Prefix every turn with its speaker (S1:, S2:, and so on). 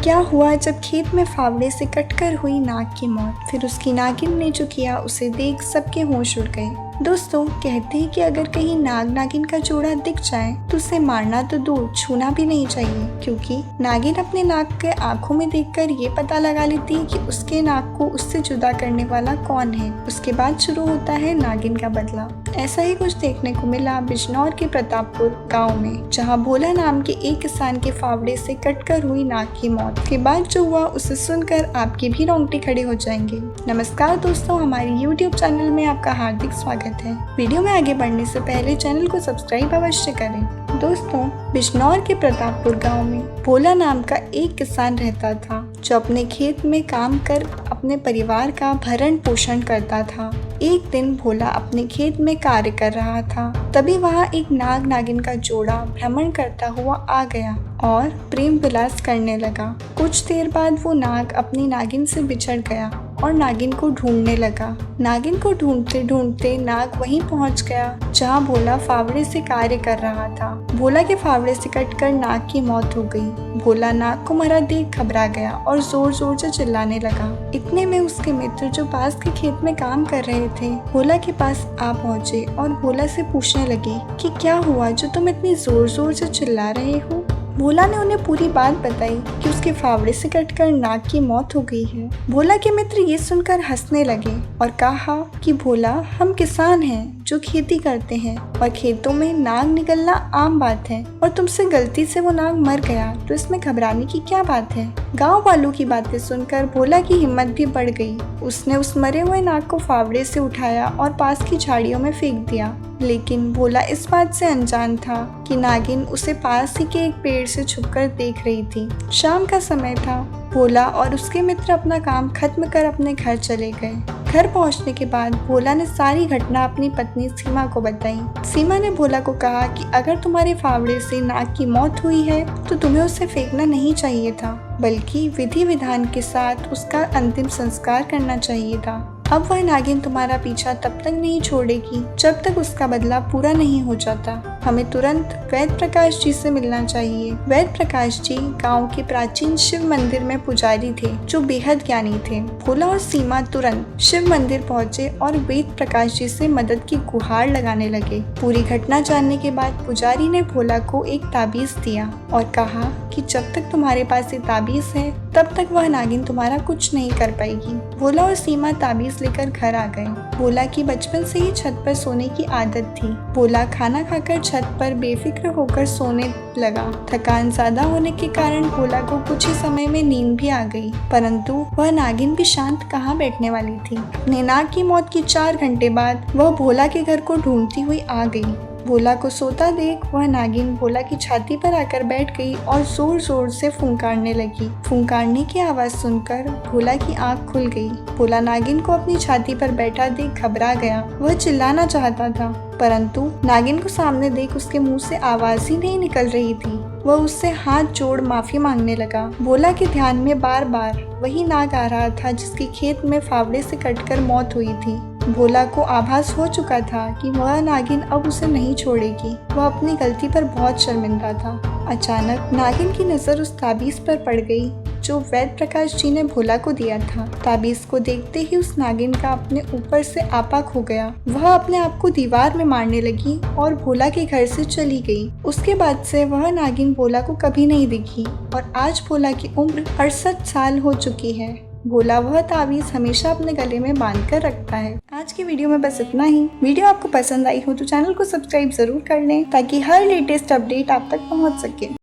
S1: क्या हुआ जब खेत में फावड़े से कटकर हुई नाग की मौत। फिर उसकी नागिन ने जो किया उसे देख सबके होश उड़ गए। दोस्तों, कहते हैं कि अगर कहीं नाग नागिन का जोड़ा दिख जाए तो उसे मारना तो दूर, छूना भी नहीं चाहिए, क्योंकि नागिन अपने नाग के आंखों में देखकर ये पता लगा लेती है कि उसके नाग को उससे जुदा करने वाला कौन है। उसके बाद शुरू होता है नागिन का बदला। ऐसा ही कुछ देखने को मिला बिजनौर के प्रतापपुर गांव में, जहां भोला नाम के एक किसान के फावड़े से कटकर हुई नाग की मौत के बाद जो हुआ उसे सुनकर आपके भी रोंगटे खड़े हो जाएंगे। नमस्कार दोस्तों, हमारे YouTube चैनल में आपका हार्दिक स्वागत है। वीडियो में आगे बढ़ने से पहले चैनल को सब्सक्राइब अवश्य करें। दोस्तों, बिजनौर के प्रतापपुर गांव में भोला नाम का एक किसान रहता था, जो अपने खेत में काम कर अपने परिवार का भरण पोषण करता था। एक दिन भोला अपने खेत में कार्य कर रहा था, तभी वहां एक नाग नागिन का जोड़ा भ्रमण करता हुआ आ गया और प्रेम विलास करने लगा। कुछ देर बाद वो नाग अपनी नागिन से बिछड़ गया और नागिन को ढूंढने लगा। नागिन को ढूंढते ढूंढते नाग वहीं पहुंच गया जहां भोला फावड़े से कार्य कर रहा था। भोला के फावड़े से कटकर नाग की मौत हो गई। भोला नाग को मरा देख घबरा गया और जोर जोर से चिल्लाने लगा। इतने में उसके मित्र जो पास के खेत में काम कर रहे थे भोला के पास आ पहुंचे और भोला से पूछने लगे कि क्या हुआ जो तुम इतनी जोर जोर से चिल्ला रहे हो। भोला ने उन्हें पूरी बात बताई कि उसके फावड़े से कटकर नाग की मौत हो गई है। भोला के मित्र ये सुनकर हंसने लगे और कहा कि भोला, हम किसान हैं जो खेती करते हैं और खेतों में नाग निकलना आम बात है, और तुमसे गलती से वो नाग मर गया तो इसमें घबराने की क्या बात है। गांव वालों की बातें सुनकर भोला की हिम्मत भी बढ़ गई। उसने उस मरे हुए नाग को फावड़े से उठाया और पास की झाड़ियों में फेंक दिया। लेकिन भोला इस बात से अनजान था कि नागिन उसे पास ही के एक पेड़ से छुपकर देख रही थी। शाम का समय था। भोला और उसके मित्र अपना काम खत्म कर अपने घर चले गए। घर पहुंचने के बाद भोला ने सारी घटना अपनी पत्नी सीमा को बताई। सीमा ने भोला को कहा कि अगर तुम्हारे फावड़े से नाग की मौत हुई है तो तुम्हें उसे फेंकना नहीं चाहिए था, बल्कि विधि विधान के साथ उसका अंतिम संस्कार करना चाहिए था। अब वह नागिन तुम्हारा पीछा तब तक नहीं छोड़ेगी जब तक उसका बदला पूरा नहीं हो जाता। हमें तुरंत वैद्य प्रकाश जी से मिलना चाहिए। वैद्य प्रकाश जी गांव के प्राचीन शिव मंदिर में पुजारी थे, जो बेहद ज्ञानी थे। भोला और सीमा तुरंत शिव मंदिर पहुंचे और वैद्य प्रकाश जी से मदद की गुहार लगाने लगे। पूरी घटना जानने के बाद पुजारी ने भोला को एक ताबीज दिया और कहा कि जब तक तुम्हारे पास ये ताबीज है तब तक वह नागिन तुम्हारा कुछ नहीं कर पाएगी। भोला और सीमा ताबीज लेकर घर आ गए। भोला की बचपन से ही छत पर सोने की आदत थी। भोला खाना खाकर छत पर बेफिक्र होकर सोने लगा। थकान ज्यादा होने के कारण भोला को कुछ ही समय में नींद भी आ गई, परंतु वह नागिन भी शांत कहाँ बैठने वाली थी। अपने नाग की मौत की 4 घंटे बाद वह भोला के घर को ढूंढती हुई आ गई। भोला को सोता देख वह नागिन भोला की छाती पर आकर बैठ गई और जोर जोर से फुंकारने लगी। फुंकारने की आवाज सुनकर भोला की आंख खुल गई। भोला नागिन को अपनी छाती पर बैठा देख घबरा गया। वह चिल्लाना चाहता था, परंतु नागिन को सामने देख उसके मुंह से आवाज ही नहीं निकल रही थी। वह उससे हाथ जोड़ माफी मांगने लगा। भोला के ध्यान में बार बार वही नाग आ रहा था जिसकी खेत में फावड़े से कटकर मौत हुई थी। भोला को आभास हो चुका था कि वह नागिन अब उसे नहीं छोड़ेगी। वह अपनी गलती पर बहुत शर्मिंदा था। अचानक नागिन की नजर उस ताबीज पर पड़ गई जो वैद्य प्रकाश जी ने भोला को दिया था। ताबीज को देखते ही उस नागिन का अपने ऊपर से आपा खो गया। वह अपने आप को दीवार में मारने लगी और भोला के घर से चली गई। उसके बाद से वह नागिन भोला को कभी नहीं दिखी और आज भोला की उम्र 68 साल हो चुकी है। भोला वह ताबीज हमेशा अपने गले में बांध कर रखता है। आज की वीडियो में बस इतना ही। वीडियो आपको पसंद आई हो तो चैनल को सब्सक्राइब जरूर कर लें ताकि हर लेटेस्ट अपडेट आप तक पहुंच सके।